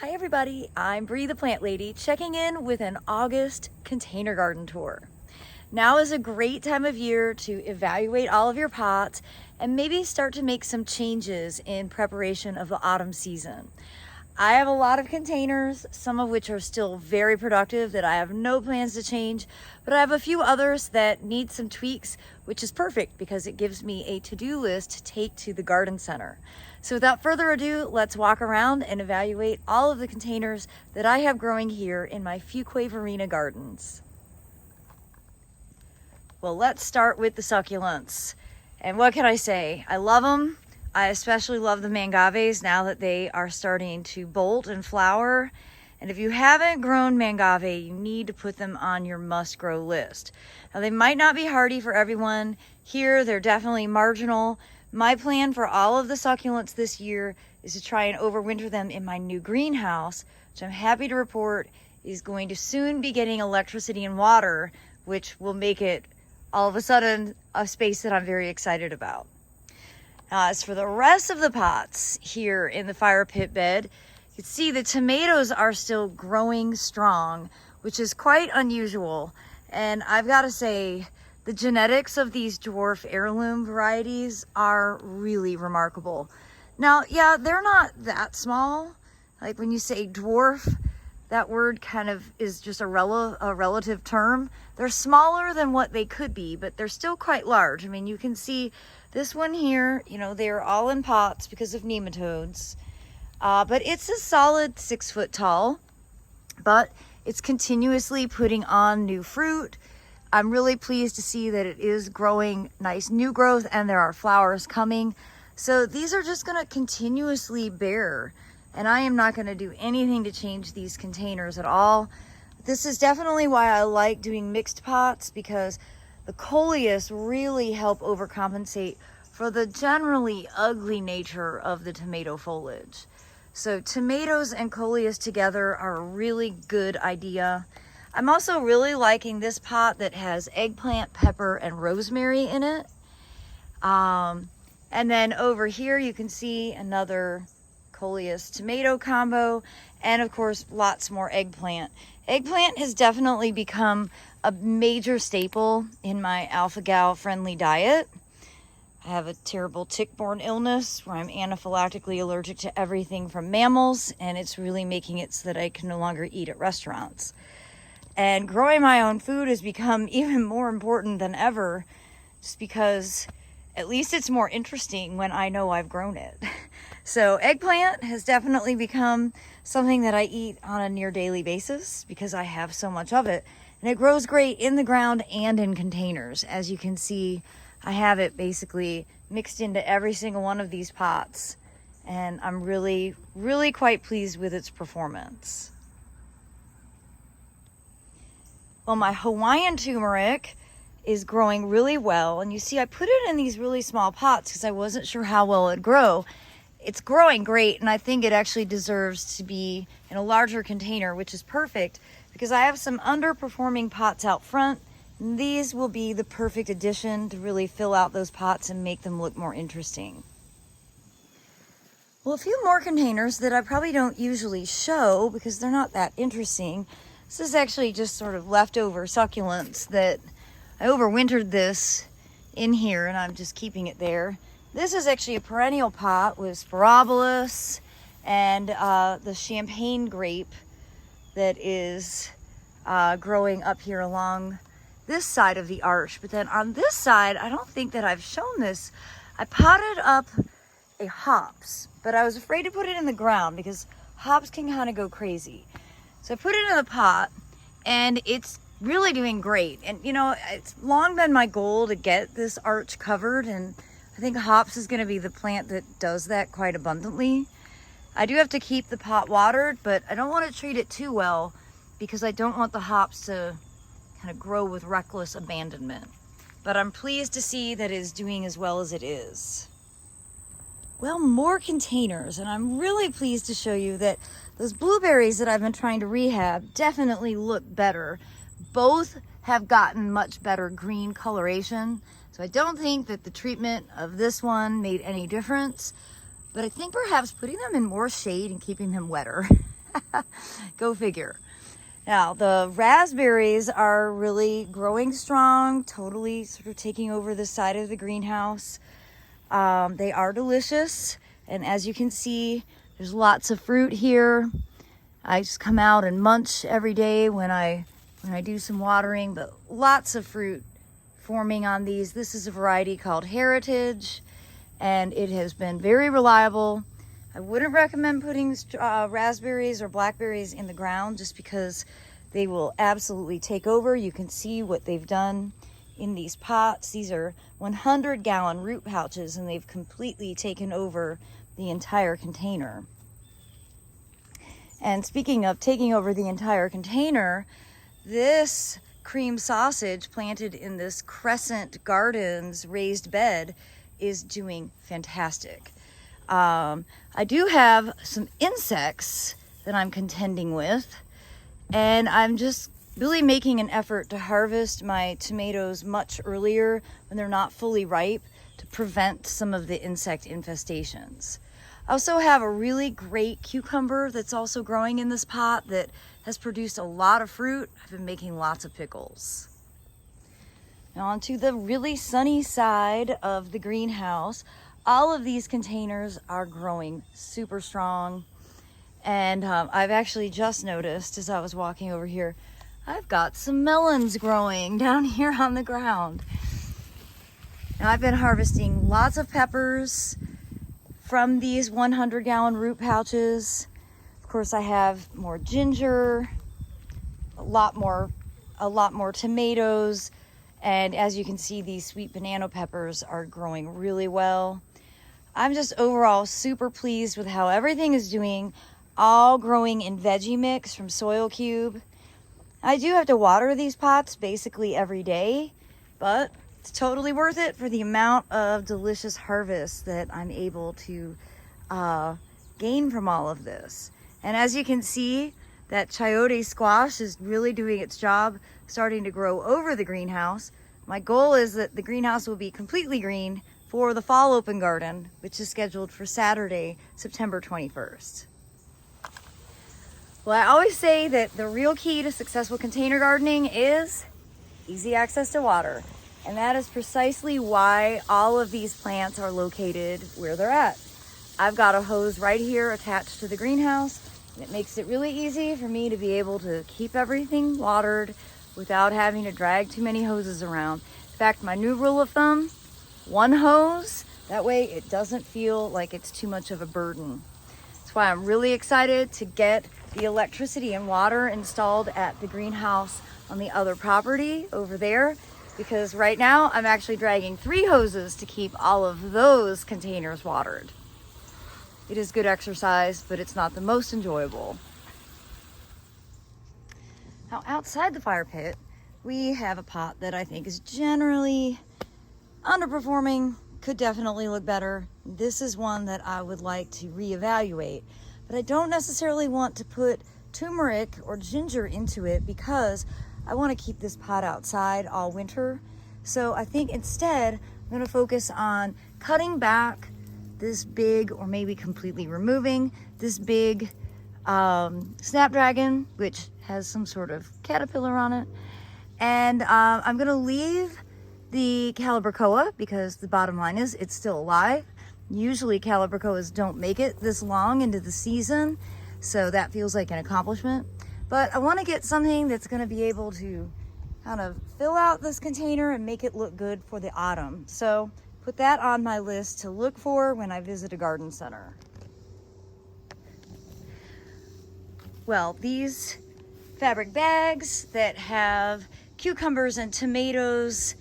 Hi everybody, I'm Bree the Plant Lady checking in with an August container garden tour. Now is a great time of year to evaluate all of your pots and maybe start to make some changes in preparation of the autumn season. I have a lot of containers, some of which are still very productive that I have no plans to change, but I have a few others that need some tweaks, which is perfect because it gives me a to-do list to take to the garden center. So without further ado, let's walk around and evaluate all of the containers that I have growing here in my Fuquay-Varina gardens. Well, let's start with the succulents. And what can I say? I love them. I especially love the mangaves now that they are starting to bolt and flower. And if you haven't grown mangave, you need to put them on your must grow list. Now they might not be hardy for everyone. Here they're definitely marginal. My plan for all of the succulents this year is to try and overwinter them in my new greenhouse, which I'm happy to report is going to soon be getting electricity and water, which will make it all of a sudden a space that I'm very excited about. As for the rest of the pots here in the fire pit bed, you can see the tomatoes are still growing strong, which is quite unusual. And I've got to say, the genetics of these dwarf heirloom varieties are really remarkable. Now, yeah, they're not that small. Like when you say dwarf, that word kind of is just a relative term. They're smaller than what they could be, but they're still quite large. I mean, you can see this one here, you know, they're all in pots because of nematodes. But it's a solid 6 foot tall, but it's continuously putting on new fruit. I'm really pleased to see that it is growing nice new growth and there are flowers coming. So these are just gonna continuously bear, and I am not gonna do anything to change these containers at all. This is definitely why I like doing mixed pots, because the coleus really help overcompensate for the generally ugly nature of the tomato foliage. So tomatoes and coleus together are a really good idea. I'm also really liking this pot that has eggplant, pepper, and rosemary in it. And then over here you can see another coleus tomato combo, and of course lots more eggplant. Eggplant has definitely become a major staple in my alpha-gal friendly diet. I have a terrible tick-borne illness where I'm anaphylactically allergic to everything from mammals, and it's really making it so that I can no longer eat at restaurants. And growing my own food has become even more important than ever, just because at least it's more interesting when I know I've grown it. So eggplant has definitely become something that I eat on a near daily basis because I have so much of it. And it grows great in the ground and in containers. As you can see, I have it basically mixed into every single one of these pots. And I'm really, really quite pleased with its performance. Well, my Hawaiian turmeric is growing really well. And you see, I put it in these really small pots because I wasn't sure how well it'd grow. It's growing great, and I think it actually deserves to be in a larger container, which is perfect because I have some underperforming pots out front. And these will be the perfect addition to really fill out those pots and make them look more interesting. Well, a few more containers that I probably don't usually show because they're not that interesting. This is actually just sort of leftover succulents that I overwintered this in here, and I'm just keeping it there. This is actually a perennial pot with Sporobolus and the champagne grape that is growing up here along this side of the arch. But then on this side, I don't think that I've shown this. I potted up a hops, but I was afraid to put it in the ground because hops can kind of go crazy. So I put it in the pot, and it's really doing great. And you know, it's long been my goal to get this arch covered, and I think hops is going to be the plant that does that quite abundantly. I do have to keep the pot watered, but I don't want to treat it too well because I don't want the hops to kind of grow with reckless abandonment. But I'm pleased to see that it is doing as well as it is. Well, more containers, and I'm really pleased to show you that those blueberries that I've been trying to rehab definitely look better. Both have gotten much better green coloration. So I don't think that the treatment of this one made any difference, but I think perhaps putting them in more shade and keeping them wetter Go figure. Now, the raspberries are really growing strong, totally sort of taking over the side of the greenhouse. They are delicious, and as you can see, there's lots of fruit here. I just come out and munch every day when I do some watering, but lots of fruit forming on these. This is a variety called Heritage, and it has been very reliable. I wouldn't recommend putting raspberries or blackberries in the ground just because they will absolutely take over. You can see what they've done in these pots. These are 100-gallon root pouches, and they've completely taken over the entire container. And speaking of taking over the entire container, this cream sausage planted in this Crescent Gardens raised bed is doing fantastic. I do have some insects that I'm contending with, and I'm just really making an effort to harvest my tomatoes much earlier when they're not fully ripe to prevent some of the insect infestations. I also have a really great cucumber that's also growing in this pot that has produced a lot of fruit. I've been making lots of pickles. Now onto the really sunny side of the greenhouse. All of these containers are growing super strong. And I've actually just noticed as I was walking over here, I've got some melons growing down here on the ground. Now I've been harvesting lots of peppers from these 100-gallon root pouches. Of course, I have more ginger, a lot more tomatoes, and as you can see, these sweet banana peppers are growing really well. I'm just overall super pleased with how everything is doing, all growing in veggie mix from Soil Cube. I do have to water these pots basically every day, but it's totally worth it for the amount of delicious harvest that I'm able to gain from all of this. And as you can see, that chayote squash is really doing its job, starting to grow over the greenhouse. My goal is that the greenhouse will be completely green for the fall open garden, which is scheduled for Saturday, September 21st. Well, I always say that the real key to successful container gardening is easy access to water. And that is precisely why all of these plants are located where they're at. I've got a hose right here attached to the greenhouse, and it makes it really easy for me to be able to keep everything watered without having to drag too many hoses around. In fact, my new rule of thumb, one hose, that way it doesn't feel like it's too much of a burden. That's why I'm really excited to get the electricity and water installed at the greenhouse on the other property over there, because right now I'm actually dragging 3 hoses to keep all of those containers watered. It is good exercise, but it's not the most enjoyable. Now outside the fire pit, we have a pot that I think is generally underperforming, could definitely look better. This is one that I would like to reevaluate, but I don't necessarily want to put turmeric or ginger into it because I want to keep this pot outside all winter. So I think instead I'm going to focus on cutting back this big, or maybe completely removing this big snapdragon, which has some sort of caterpillar on it. And I'm going to leave the calibrachoa because the bottom line is it's still alive. Usually calibrachoas don't make it this long into the season, so that feels like an accomplishment. But I want to get something that's going to be able to kind of fill out this container and make it look good for the autumn. So put that on my list to look for when I visit a garden center. Well, these fabric bags that have cucumbers and tomatoes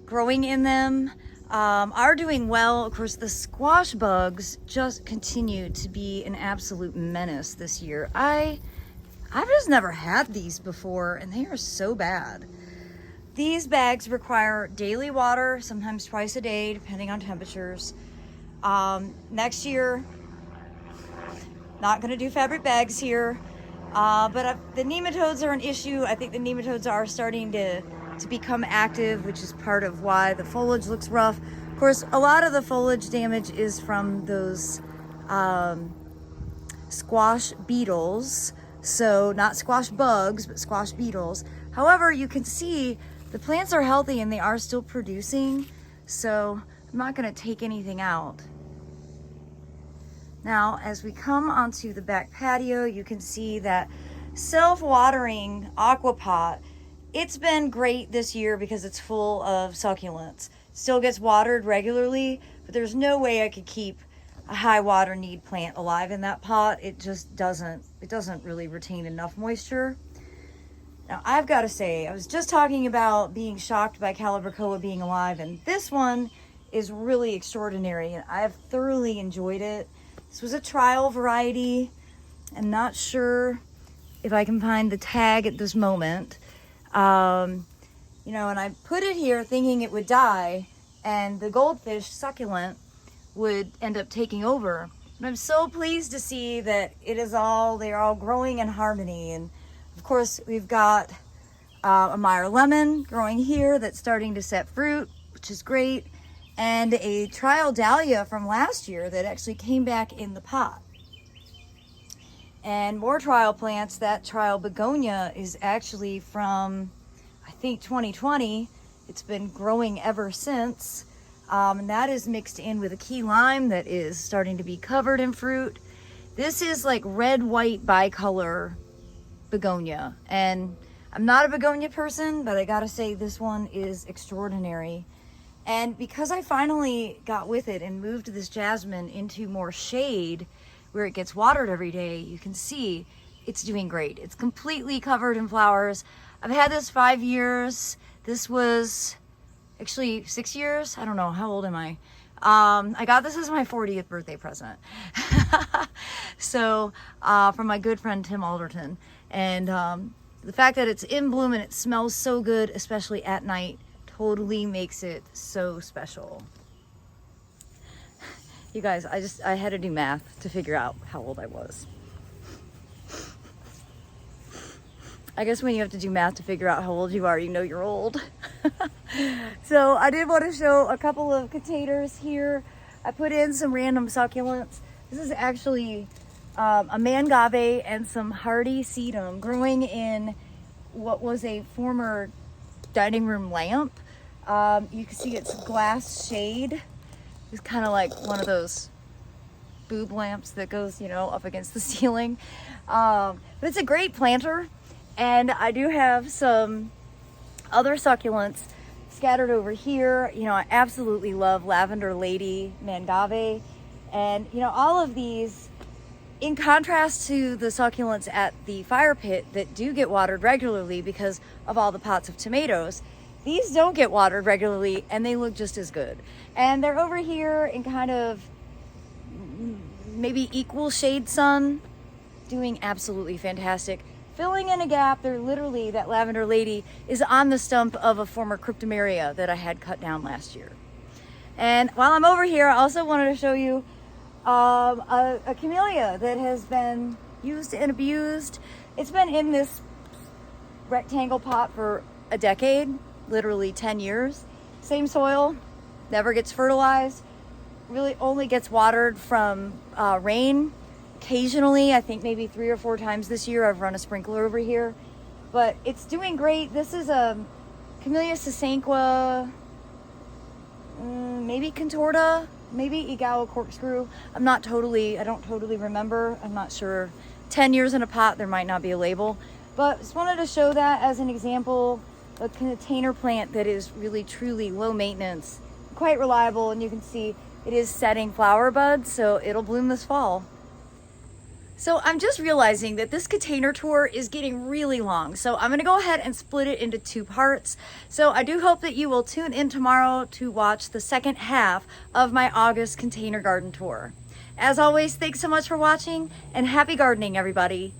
growing in them are doing well. Of course, the squash bugs just continue to be an absolute menace this year. I've just never had these before, and they are so bad. These bags require daily water, sometimes twice a day, depending on temperatures. Next year, not going to do fabric bags here, but the nematodes are an issue. I think the nematodes are starting to become active, which is part of why the foliage looks rough. Of course, a lot of the foliage damage is from those squash beetles, So not squash bugs, but squash beetles. However, you can see the plants are healthy and they are still producing. So I'm not gonna take anything out. Now, as we come onto the back patio, you can see that self-watering aqua pot, it's been great this year because it's full of succulents. Still gets watered regularly, but there's no way I could keep a high water need plant alive in that pot. It just doesn't really retain enough moisture. Now, I've got to say, I was just talking about being shocked by Calibrachoa being alive, and this one is really extraordinary, and I've thoroughly enjoyed it. This was a trial variety. I'm not sure if I can find the tag at this moment. You know, and I put it here thinking it would die and the goldfish succulent would end up taking over. And I'm so pleased to see that they're all growing in harmony. And of course, we've got a Meyer lemon growing here that's starting to set fruit, which is great. And a trial dahlia from last year that actually came back in the pot. And more trial plants. That trial begonia is actually from, I think, 2020. It's been growing ever since. And that is mixed in with a key lime that is starting to be covered in fruit. This is like red-white bicolor begonia. And I'm not a begonia person, but I gotta say this one is extraordinary. And because I finally got with it and moved this jasmine into more shade where it gets watered every day, you can see it's doing great. It's completely covered in flowers. I've had this 5 years. This was actually 6 years. I don't know. How old am I? I got this as my 40th birthday present. So from my good friend Tim Alderton. And the fact that it's in bloom and it smells so good, especially at night, totally makes it so special. You guys, I had to do math to figure out how old I was. I guess when you have to do math to figure out how old you are, you know you're old. So I did want to show a couple of containers here. I put in some random succulents. This is actually a mangave and some hardy sedum growing in what was a former dining room lamp. You can see it's glass shade. It's kind of like one of those boob lamps that goes, you know, up against the ceiling. But it's a great planter. And I do have some other succulents scattered over here. You know, I absolutely love Lavender Lady Mangave. And, you know, all of these, in contrast to the succulents at the fire pit that do get watered regularly because of all the pots of tomatoes, these don't get watered regularly and they look just as good. And they're over here in kind of maybe equal shade sun, doing absolutely fantastic. Filling in a gap. They're literally, that Lavender Lady is on the stump of a former cryptomeria that I had cut down last year. And while I'm over here, I also wanted to show you a camellia that has been used and abused. It's been in this rectangle pot for a decade, literally 10 years. Same soil, never gets fertilized, really only gets watered from rain. Occasionally, I think maybe 3 or 4 times this year, I've run a sprinkler over here, but it's doing great. This is a Camellia sasanqua, maybe contorta, maybe Igawa corkscrew. I don't totally remember. I'm not sure. 10 years in a pot, there might not be a label, but just wanted to show that as an example, a container plant that is really truly low maintenance, quite reliable, and you can see it is setting flower buds, so it'll bloom this fall. So I'm just realizing that this container tour is getting really long. So I'm gonna go ahead and split it into 2 parts. So I do hope that you will tune in tomorrow to watch the second half of my August container garden tour. As always, thanks so much for watching and happy gardening, everybody.